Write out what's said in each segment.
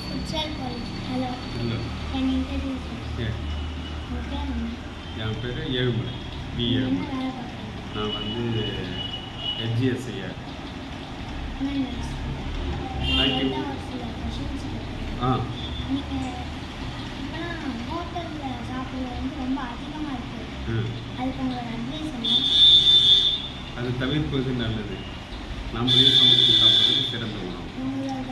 futsal college. Hello. Hello. Can you introduce yourself? Yeah. Okay. என் பேர் Ezhumalai B என்ன ஏழுமலை. வேலை பார்க்குறீங்க? நான் வந்து HGSIயா. என்ன நியூஸ்? Thank you. ஒரு சில கொஷின்ஸ் கேட்குறேன். ஆ நீங்கள் இப்போலாம் ஹோட்டலில் சாப்பிட்றது வந்து ரொம்ப அதிகமாக இருக்குது. ம் அதுக்கு உங்களோட அட்வைஸ் என்ன? அது தவிர்ப்பது நல்லது. நம்மளே சமைச்சு சாப்பிட்றது சிறந்த உணவு. உங்களோட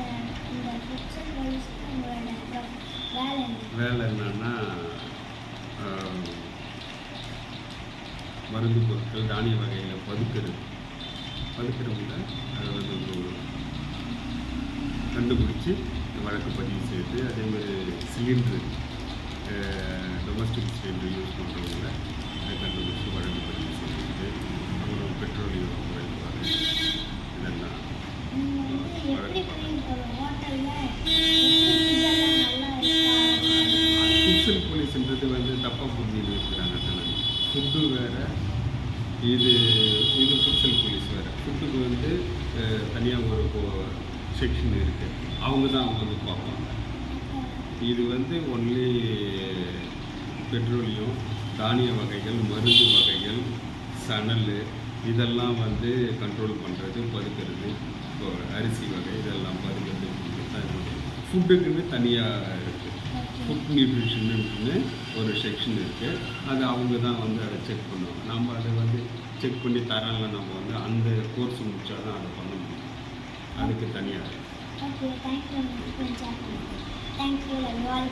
இந்த ஃபுட்சல் காலேஜ்க்கு உங்களோட வேலை என்ன? வேலை என்னன்னா மருந்து பொருட்கள் தானிய வகையில் பதுக்கிறவங்க அதை வந்து கண்டுபிடிச்சி வழக்கு பதிவு செய்து அதேமாதிரி சிலிண்ட்ரு டொமஸ்டிக் சிலிண்டர் யூஸ் பண்ணுறவங்கள அதை கண்டுபிடிச்சி வழக்கு பதிவு செய்து அப்புறம் பெட்ரோலியம் குறைவாக இதெல்லாம் நீங்கள் வந்து எப்படி புரியுது ஒரு ஹோட்டலில் நல்லா இருக்கா? ஃபுட்சல் போலீஸ்ன்றது வந்து தப்பாக புரிஞ்சு இருக்கிறாங்க தானே. ஃபுட்டு வேறு, இது ஃபுட்சல் போலீஸ் வேறு. ஃபுட்டுக்கு வந்து தனியாக ஒரு செக்ஷன் இருக்குது, அவங்க தான் வந்து பார்ப்பாங்க. இது வந்து ஒன்லி பெட்ரோலியம், தானிய வகைகள், மருந்து வகைகள், சணல் இதெல்லாம் வந்து கண்ட்ரோல் பண்ணுறது, பதுக்கிறது. இப்போ அரிசி வகை இதெல்லாம் பதுக்கிறது தான் இருக்குது. ஃபுட்டுக்குன்னு தனியாக இருக்குது. ஃபுட் நியூட்ரிஷன்னு ஒரு செக்ஷன் இருக்குது. அது அவங்க தான் வந்து அதை செக் பண்ணுவாங்க. நம்ம அதை வந்து செக் பண்ணி தராங்க. நம்ம வந்து அந்த கோர்ஸ் முடித்தா தான் அதை பண்ண முடியும். அதுக்கு தனியாக Okay, thank you. Thank you, everyone.